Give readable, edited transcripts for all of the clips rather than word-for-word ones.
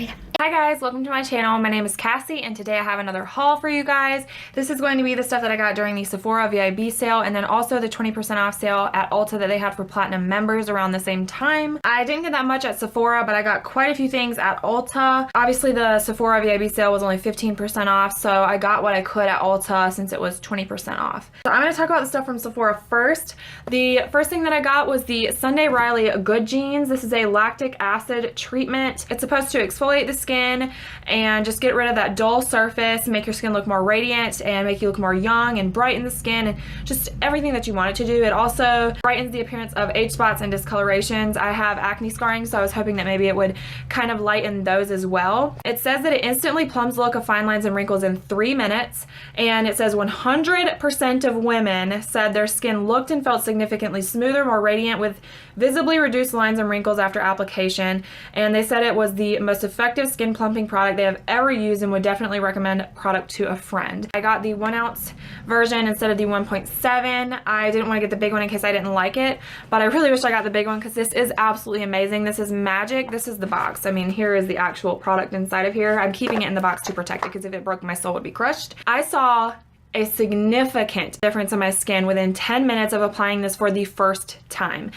right. Hi guys, welcome to my channel. My name is Cassie and today I have another haul for you guys. This is going to be the stuff that I got during the Sephora VIB sale and then also the 20% off sale at Ulta that they had for platinum members around the same time. I didn't get that much at Sephora, but I got quite a few things at Ulta. Obviously the Sephora VIB sale was only 15% off, so I got what I could at Ulta since it was 20% off. So I'm going to talk about the stuff from Sephora first. The first thing that I got was the Sunday Riley Good Jeans. This is a lactic acid treatment. It's supposed to exfoliate the skin and just get rid of that dull surface, make your skin look more radiant and make you look more young and bright in the skin and just everything that you want it to do. It also brightens the appearance of age spots and discolorations. I have acne scarring, so I was hoping that maybe it would kind of lighten those as well. It says that it instantly plums the look of fine lines and wrinkles in 3 minutes, and it says 100% of women said their skin looked and felt significantly smoother, more radiant with visibly reduced lines and wrinkles after application, and they said it was the most effective skin plumping product they have ever used and would definitely recommend product to a friend. I got the 1 ounce version instead of the 1.7. I didn't want to get the big one in case I didn't like it, but I really wish I got the big one because this is absolutely amazing. This is magic. This is the box. I mean, here is the actual product inside of here. I'm keeping it in the box to protect it because if it broke, my soul would be crushed. I saw a significant difference in my skin within 10 minutes of applying this for the first time.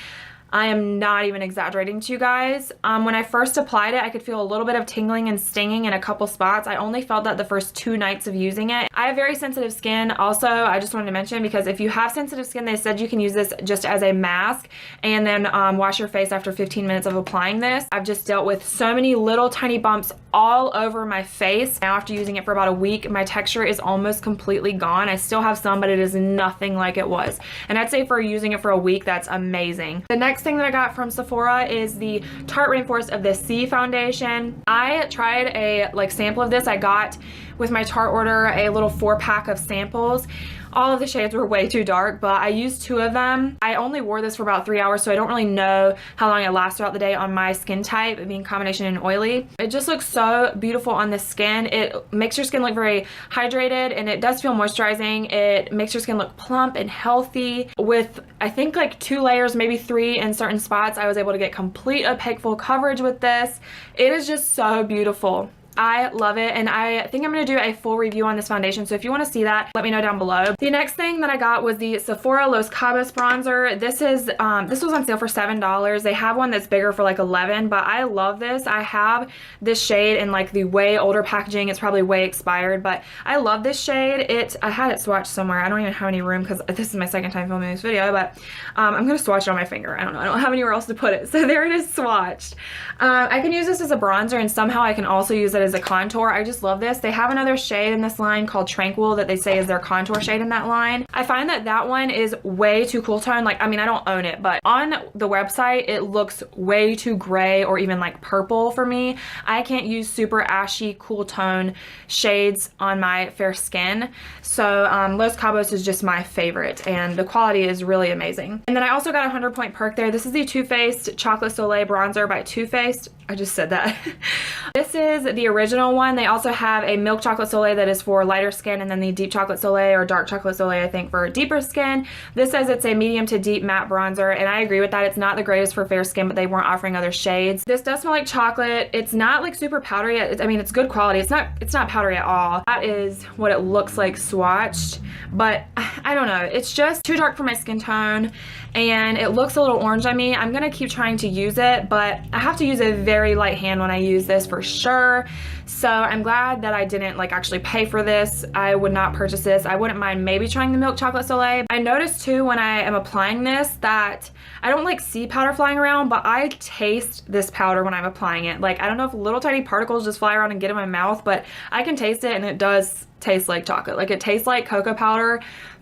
I am not even exaggerating to you guys. When I first applied it, I could feel a little bit of tingling and stinging in a couple spots. I only felt that the first 2 nights of using it. I have very sensitive skin. Also, I just wanted to mention, because if you have sensitive skin, they said you can use this just as a mask and then wash your face after 15 minutes of applying this. I've just dealt with so many little tiny bumps all over my face. Now after using it for about a week, my texture is almost completely gone. I still have some, but it is nothing like it was. And I'd say for using it for a week, that's amazing. The next thing that I got from Sephora is the Tarte Rainforest of the Sea foundation. I tried a sample of this. I got with my Tarte order a little 4-pack of samples. All of the shades were way too dark, but I used 2 of them. I only wore this for about 3 hours, so I don't really know how long it lasts throughout the day on my skin type, it being combination and oily. It just looks so beautiful on the skin. It makes your skin look very hydrated, and it does feel moisturizing. It makes your skin look plump and healthy. With, I think, like 2 layers, maybe 3 in certain spots, I was able to get complete opaque full coverage with this. It is just so beautiful. I love it, and I think I'm going to do a full review on this foundation, so if you want to see that, let me know down below. The next thing that I got was the Sephora Los Cabos bronzer. This was on sale for $7. They have one that's bigger for like $11, but I love this. I have this shade in like the way older packaging. It's probably way expired, but I love this shade. I had it swatched somewhere. I don't even have any room because this is my second time filming this video, but I'm going to swatch it on my finger. I don't know. I don't have anywhere else to put it, so there it is swatched. I can use this as a bronzer, and somehow I can also use it as a contour. I just love this. They have another shade in this line called Tranquil that they say is their contour shade in that line. I find that that one is way too cool tone. Like, I mean, I don't own it, but on the website it looks way too gray or even like purple for me. I can't use super ashy cool tone shades on my fair skin, so Los Cabos is just my favorite, and the quality is really amazing. And then I also got a 100-point perk there. This is the Too Faced Chocolate Soleil bronzer by Too Faced. I just said that. This is the original one. They also have a milk chocolate soleil that is for lighter skin, and then the deep chocolate soleil or dark chocolate soleil, I think, for deeper skin. This says it's a medium to deep matte bronzer, and I agree with that. It's not the greatest for fair skin, but they weren't offering other shades. This does smell like chocolate. It's not like super powdery. I mean, it's good quality. It's not powdery at all. That is what it looks like swatched, but I don't know. It's just too dark for my skin tone, and it looks a little orange on me. I'm gonna keep trying to use it, but I have to use a very light hand when I use this for sure. So I'm glad that I didn't actually pay for this. I would not purchase this. I wouldn't mind maybe trying the milk chocolate soleil. I noticed too when I am applying this that I don't see powder flying around, but I taste this powder when I'm applying it. I don't know if little tiny particles just fly around and get in my mouth, but I can taste it, and it does taste like chocolate. It tastes like cocoa powder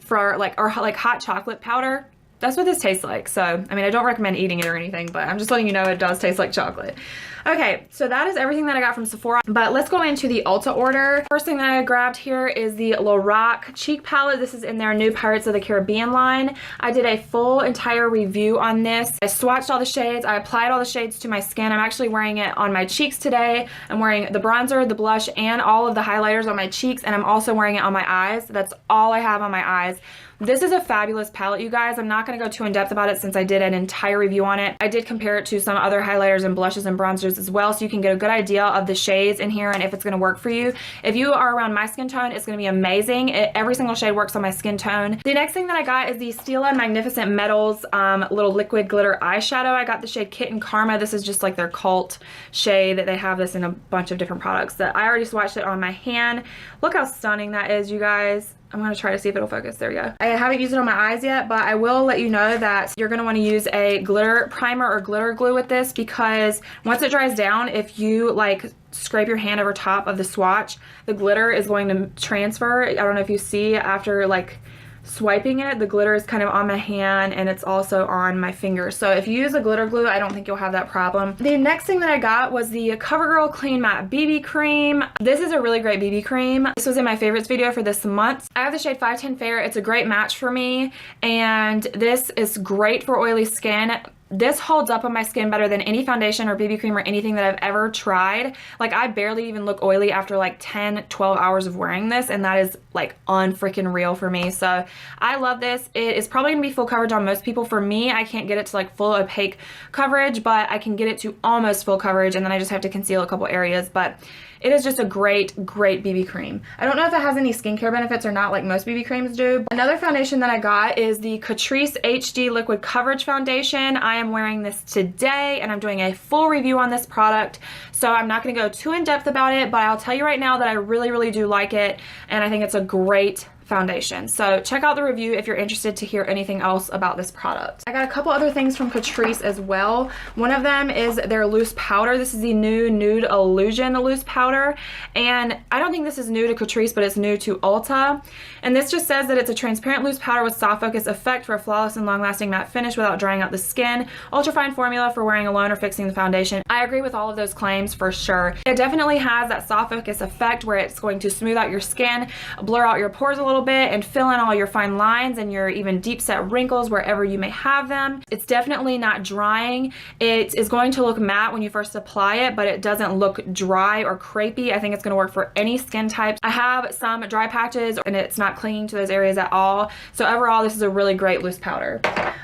or hot chocolate powder. That's what this tastes like. So, I mean, I don't recommend eating it or anything, but I'm just letting you know it does taste like chocolate. Okay, so that is everything that I got from Sephora, but let's go into the Ulta order. First thing that I grabbed here is the Lorac cheek palette. This is in their new Pirates of the Caribbean line. I did a full entire review on this. I swatched all the shades. I applied all the shades to my skin. I'm actually wearing it on my cheeks today. I'm wearing the bronzer, the blush, and all of the highlighters on my cheeks, and I'm also wearing it on my eyes. That's all I have on my eyes. This is a fabulous palette, you guys. I'm not going to go too in depth about it since I did an entire review on it. I did compare it to some other highlighters and blushes and bronzers as well, so you can get a good idea of the shades in here and if it's going to work for you. If you are around my skin tone, it's going to be amazing. Every single shade works on my skin tone. The next thing that I got is the Stila Magnificent Metals little liquid glitter eyeshadow. I got the shade Kitten Karma. This is just like their cult shade. They have this in a bunch of different products. That I already swatched it on my hand. Look how stunning that is, you guys. I'm going to try to see if it'll focus. There we go. I haven't used it on my eyes yet, but I will let you know that you're going to want to use a glitter primer or glitter glue with this, because once it dries down, if you like scrape your hand over top of the swatch, the glitter is going to transfer. I don't know if you see after like swiping it, the glitter is kind of on my hand and it's also on my finger. So if you use a glitter glue, I don't think you'll have that problem. The next thing that I got was the CoverGirl Clean Matte BB Cream. This is a really great BB cream. This was in my favorites video for this month. I have the shade 510 Fair. It's a great match for me, and this is great for oily skin. This holds up on my skin better than any foundation or BB cream or anything that I've ever tried. Like, I barely even look oily after like 10, 12 hours of wearing this, and that is like unfreaking real for me. So I love this. It is probably gonna be full coverage on most people. For me, I can't get it to like full opaque coverage, but I can get it to almost full coverage, and then I just have to conceal a couple areas. But it is just a great BB cream. I don't know if it has any skincare benefits or not like most BB creams do. Another foundation that I got is the Catrice HD Liquid Coverage Foundation. I am wearing this today and I'm doing a full review on this product, so I'm not going to go too in depth about it, but I'll tell you right now that I really do like it, and I think it's a great foundation. So check out the review if you're interested to hear anything else about this product. I got a couple other things from Catrice as well. One of them is their loose powder. This is the new Nude Illusion loose powder, and I don't think this is new to Catrice, but it's new to Ulta. And this just says that it's a transparent loose powder with soft focus effect for a flawless and long-lasting matte finish without drying out the skin. Ultra fine formula for wearing alone or fixing the foundation. I agree with all of those claims for sure. It definitely has that soft focus effect where it's going to smooth out your skin, blur out your pores a little bit, and fill in all your fine lines and your even deep set wrinkles wherever you may have them. It's definitely not drying. It is going to look matte when you first apply it, but it doesn't look dry or crepey. I think it's going to work for any skin type. I have some dry patches and it's not clinging to those areas at all. So overall, this is a really great loose powder.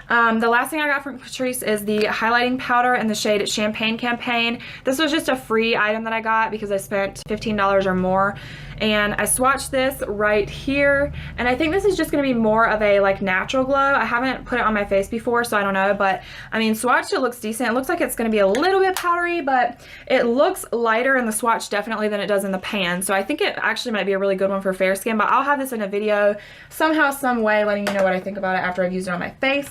The last thing I got from Catrice is the highlighting powder in the shade Champagne Campaign. This was just a free item that I got because I spent $15 or more, and I swatched this right here, and I think this is just going to be more of a like natural glow. I haven't put it on my face before, so I don't know, but I mean, swatched it looks decent. It looks like it's going to be a little bit powdery, but it looks lighter in the swatch definitely than it does in the pan, so I think it actually might be a really good one for fair skin. But I'll have this in a video somehow, some way, letting you know what I think about it after I've used it on my face.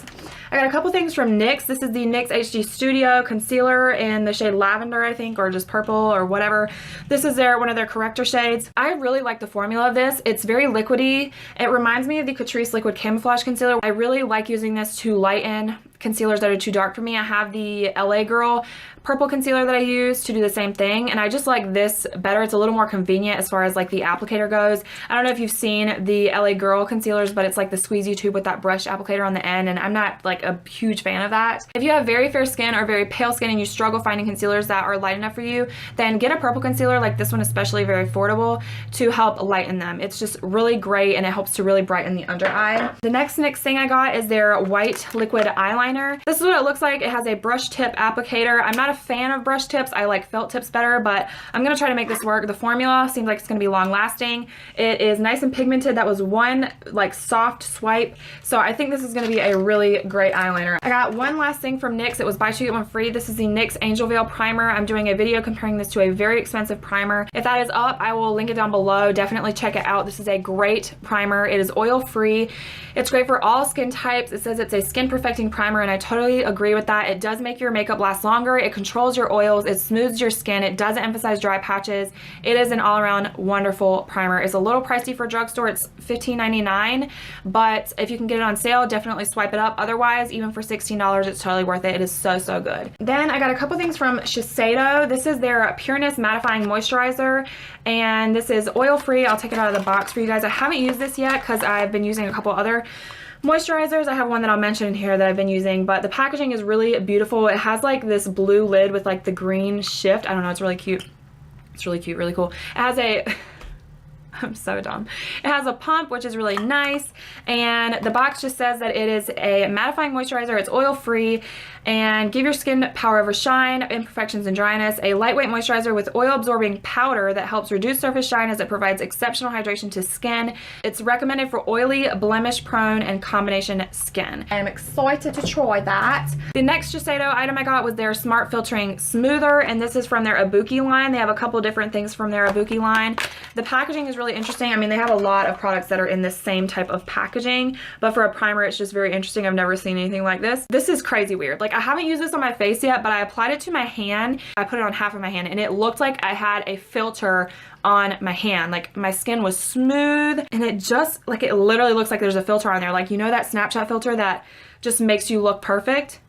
I got a couple things from NYX. This is the NYX HD Studio Concealer in the shade Lavender, I think, or just purple or whatever. This is one of their corrector shades. I really like the formula of this. It's very liquidy. It reminds me of the Catrice Liquid Camouflage Concealer. I really like using this to lighten concealers that are too dark for me. I have the LA Girl purple concealer that I use to do the same thing, and I just like this better. It's a little more convenient as far as like the applicator goes. I don't know if you've seen the LA Girl concealers, but it's like the squeezy tube with that brush applicator on the end, and I'm not like a huge fan of that. If you have very fair skin or very pale skin and you struggle finding concealers that are light enough for you, then get a purple concealer like this one, especially very affordable, to help lighten them. It's just really great and it helps to really brighten the under eye. The next NYX thing I got is their white liquid eyeliner. This is what it looks like. It has a brush tip applicator. I'm not a fan of brush tips. I like felt tips better, but I'm gonna try to make this work. The formula seems like it's gonna be long lasting. It is nice and pigmented. That was one like soft swipe, so I think this is gonna be a really great eyeliner. I got one last thing from NYX. It was buy two get one free. This is the NYX Angel Veil Primer. I'm doing a video comparing this to a very expensive primer. If that is up, I will link it down below. Definitely check it out. This is a great primer. It is oil free. It's great for all skin types. It says it's a skin perfecting primer, and I totally agree with that. It does make your makeup last longer. It controls your oils. It smooths your skin. It doesn't emphasize dry patches. It is an all-around wonderful primer. It's a little pricey for a drugstore. It's $15.99, but if you can get it on sale, definitely swipe it up. Otherwise, even for $16, it's totally worth it. It is so good. Then I got a couple things from Shiseido. This is their Pureness Mattifying Moisturizer, and this is oil-free. I'll take it out of the box for you guys. I haven't used this yet because I've been using a couple other moisturizers. I have one that I'll mention here that I've been using, but the packaging is really beautiful. It has like this blue lid with like the green shift. I don't know, it's really cute. It's really cute, really cool. It has a I'm so dumb. It has a pump, which is really nice, and the box just says that it is a mattifying moisturizer. It's oil-free and give your skin power over shine, imperfections, and dryness. A lightweight moisturizer with oil-absorbing powder that helps reduce surface shine as it provides exceptional hydration to skin. It's recommended for oily, blemish-prone, and combination skin. I'm excited to try that. The next Shiseido item I got was their Smart Filtering Smoother, and this is from their Ibuki line. They have a couple different things from their Ibuki line. The packaging is really interesting. I mean, they have a lot of products that are in this same type of packaging, but for a primer, it's just very interesting. I've never seen anything like this. This is crazy weird. Like, I haven't used this on my face yet, but I applied it to my hand. I put it on half of my hand, and it looked like I had a filter on my hand. Like, my skin was smooth, and it just, like, it literally looks like there's a filter on there. Like, you know that Snapchat filter that just makes you look perfect?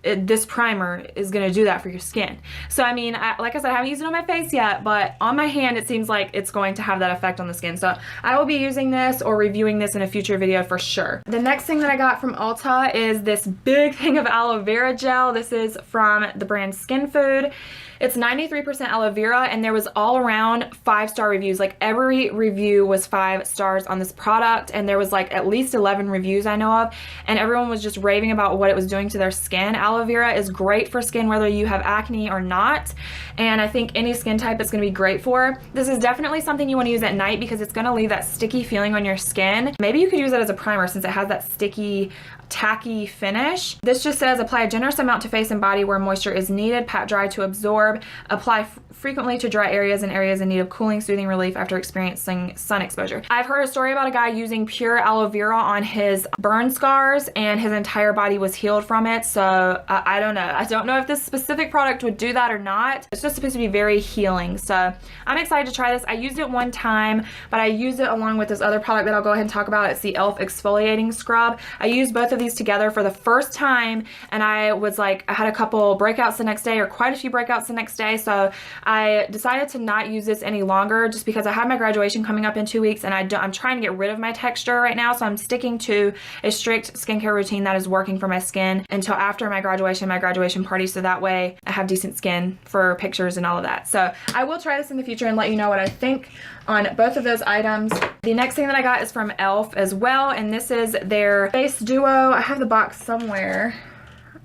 This primer is going to do that for your skin. So I mean, like I said, I haven't used it on my face yet, but on my hand it seems like it's going to have that effect on the skin. So I will be using this or reviewing this in a future video for sure. The next thing that I got from Ulta is this big thing of aloe vera gel. This is from the brand Skinfood. It's 93% aloe vera, and there was all around 5-star reviews. Like, every review was 5 stars on this product, and there was like at least 11 reviews I know of, and everyone was just raving about what it was doing to their skin. Aloe vera is great for skin whether you have acne or not, and I think any skin type it's going to be great for. This is definitely something you want to use at night because it's going to leave that sticky feeling on your skin. Maybe you could use it as a primer since it has that sticky, tacky finish. This just says apply a generous amount to face and body where moisture is needed, pat dry to absorb, apply frequently to dry areas and areas in need of cooling, soothing relief after experiencing sun exposure. I've heard a story about a guy using pure aloe vera on his burn scars and his entire body was healed from it. So I don't know. I don't know if this specific product would do that or not. It's just supposed to be very healing. So I'm excited to try this. I used it one time, but I used it along with this other product that I'll go ahead and talk about. It's the e.l.f. Exfoliating Scrub. I used both of these together for the first time, and I was like, I had a couple breakouts the next day, or quite a few breakouts the next day, so I decided to not use this any longer just because I have my graduation coming up in 2 weeks, and I'm trying to get rid of my texture right now, so I'm sticking to a strict skincare routine that is working for my skin until after my graduation party, so that way I have decent skin for pictures and all of that. So I will try this in the future and let you know what I think on both of those items. The next thing that I got is from e.l.f. as well, and this is their Face Duo. I have the box somewhere.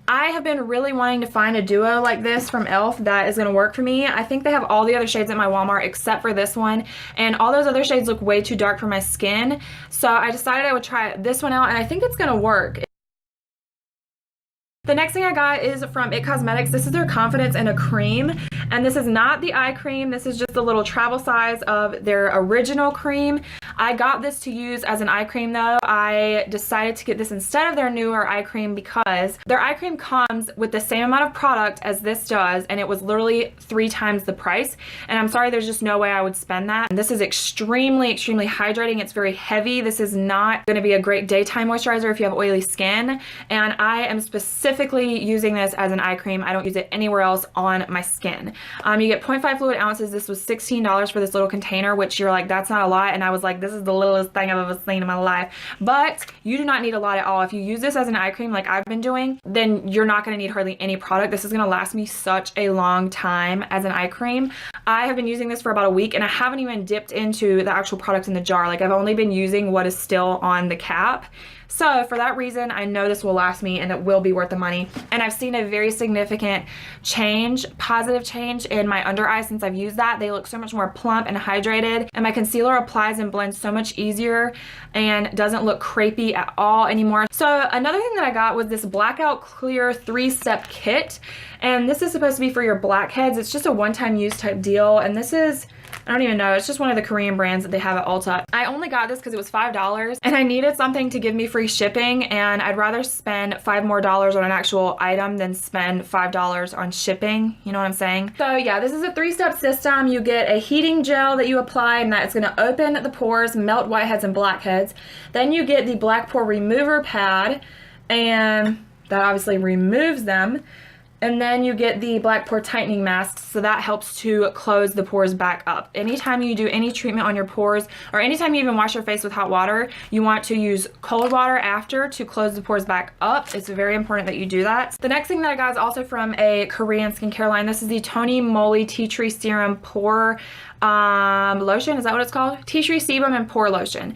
I have been really wanting to find a duo like this from e.l.f. that is going to work for me. I think they have all the other shades at my Walmart except for this one, and all those other shades look way too dark for my skin, so I decided I would try this one out, and I think it's going to work. The next thing I got is from itCosmetics. This is their Confidence in a Cream, and this is not the eye cream. This is just the little travel size of their original cream. I got this to use as an eye cream though. I decided to get this instead of their newer eye cream because their eye cream comes with the same amount of product as this does, and it was literally 3 times the price, and I'm sorry, there's just no way I would spend that. And this is extremely, extremely hydrating. It's very heavy. This is not going to be a great daytime moisturizer if you have oily skin, and I am specifically using this as an eye cream. I don't use it anywhere else on my skin. You get 0.5 fluid ounces. This was $16 for this little container, which you're like, that's not a lot, and I was like, this is the littlest thing I've ever seen in my life. But you do not need a lot at all. If you use this as an eye cream like I've been doing, then you're not going to need hardly any product. This is going to last me such a long time as an eye cream. I have been using this for about a week, and I haven't even dipped into the actual product in the jar. Like, I've only been using what is still on the cap. So for that reason, I know this will last me and it will be worth the money. And I've seen a very significant change, positive change in my under eyes since I've used that. They look so much more plump and hydrated, and my concealer applies and blends so much easier and doesn't look crepey at all anymore. So another thing that I got was this Blackout Clear 3-step kit, and this is supposed to be for your blackheads. It's just a one-time use type deal, and this is, I don't even know, it's just one of the Korean brands that they have at Ulta. I only got this because it was $5 and I needed something to give me free shipping, and I'd rather spend $5 more on an actual item than spend $5 on shipping, you know what I'm saying? So yeah, this is a 3-step system. You get a heating gel that you apply, and that's going to open the pores, melt whiteheads and blackheads. Then you get the black pore remover pad, and that obviously removes them. And then you get the black pore tightening mask, so that helps to close the pores back up. Anytime you do any treatment on your pores, or anytime you even wash your face with hot water, you want to use cold water after to close the pores back up. It's very important that you do that. The next thing that I got is also from a Korean skincare line. This is the Tonymoly Tea Tree Serum Pore Lotion. Is that what it's called? Tea Tree Sebum and Pore Lotion.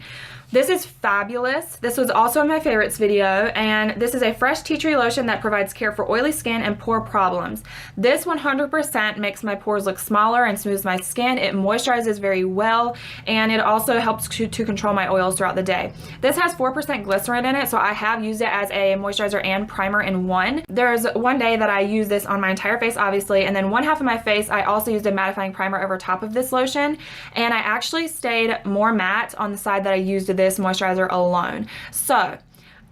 This is fabulous. This was also in my favorites video, and this is a fresh tea tree lotion that provides care for oily skin and pore problems. This 100% makes my pores look smaller and smooths my skin. It moisturizes very well, and it also helps to control my oils throughout the day. This has 4% glycerin in it, so I have used it as a moisturizer and primer in one. There's one day that I used this on my entire face, obviously, and then one half of my face I also used a mattifying primer over top of this lotion, and I actually stayed more matte on the side that I used this moisturizer alone. So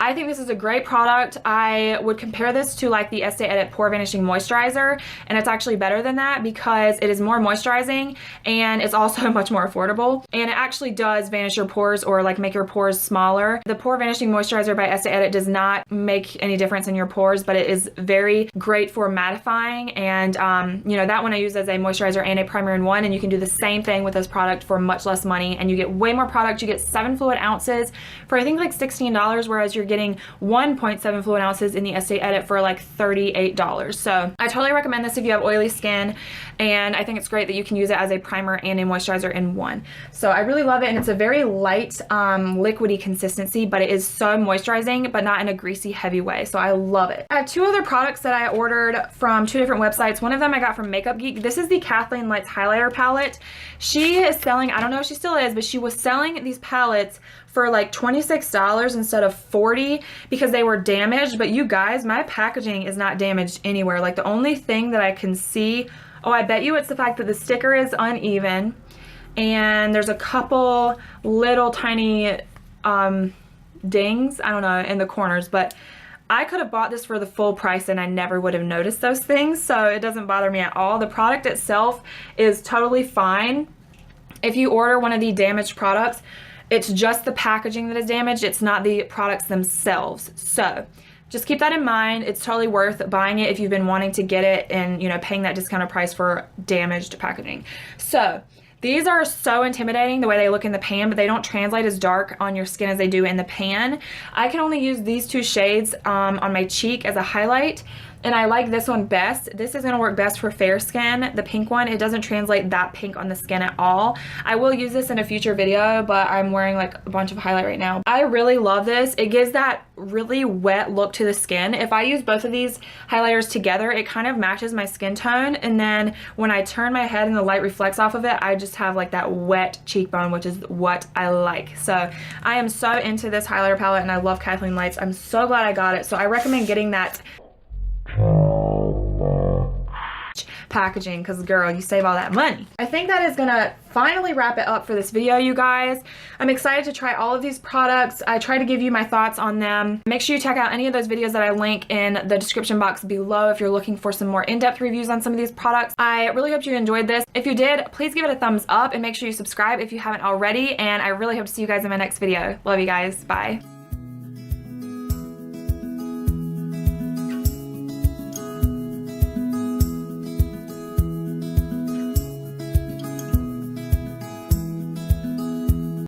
I think this is a great product. I would compare this to like the Estee Edit Pore Vanishing Moisturizer, and it's actually better than that because it is more moisturizing and it's also much more affordable, and it actually does vanish your pores or like make your pores smaller. The Pore Vanishing Moisturizer by Estee Edit does not make any difference in your pores, but it is very great for mattifying, and you know, that one I use as a moisturizer and a primer in one, and you can do the same thing with this product for much less money, and you get way more product. You get 7 fluid ounces for I think like $16, whereas you're getting 1.7 fluid ounces in the Estee Edit for like $38. So I totally recommend this if you have oily skin, and I think it's great that you can use it as a primer and a moisturizer in one. So I really love it, and it's a very light liquidy consistency, but it is so moisturizing, but not in a greasy heavy way. So I love it. I have 2 other products that I ordered from 2 different websites. One of them I got from Makeup Geek. This is the Kathleen Lights highlighter palette. She is selling, I don't know if she still is, but she was selling these palettes for like $26 instead of $40 because they were damaged. But you guys, my packaging is not damaged anywhere. Like the only thing that I can see, oh, I bet you it's the fact that the sticker is uneven and there's a couple little tiny dings, I don't know, in the corners, but I could have bought this for the full price and I never would have noticed those things, so it doesn't bother me at all. The product itself is totally fine. If you order one of the damaged products, it's just the packaging that is damaged. It's not the products themselves. So just keep that in mind. It's totally worth buying it if you've been wanting to get it and, you know, paying that discounted price for damaged packaging. So these are so intimidating the way they look in the pan, but they don't translate as dark on your skin as they do in the pan. I can only use these 2 shades on my cheek as a highlight, and I like this one best. This is going to work best for fair skin. The pink one, it doesn't translate that pink on the skin at all. I will use this in a future video, but I'm wearing like a bunch of highlight right now. I really love this. It gives that really wet look to the skin. If I use both of these highlighters together, it kind of matches my skin tone, and then when I turn my head and the light reflects off of it, I just have like that wet cheekbone, which is what I like. So I am so into this highlighter palette, and I love Kathleen Lights. I'm so glad I got it. So I recommend getting that packaging because, girl, you save all that money. I think that is gonna finally wrap it up for this video, you guys. I'm excited to try all of these products. I try to give you my thoughts on them. Make sure you check out any of those videos that I link in the description box below if you're looking for some more in-depth reviews on some of these products. I really hope you enjoyed this. If you did, please give it a thumbs up and make sure you subscribe if you haven't already, and I really hope to see you guys in my next video. Love you guys. Bye.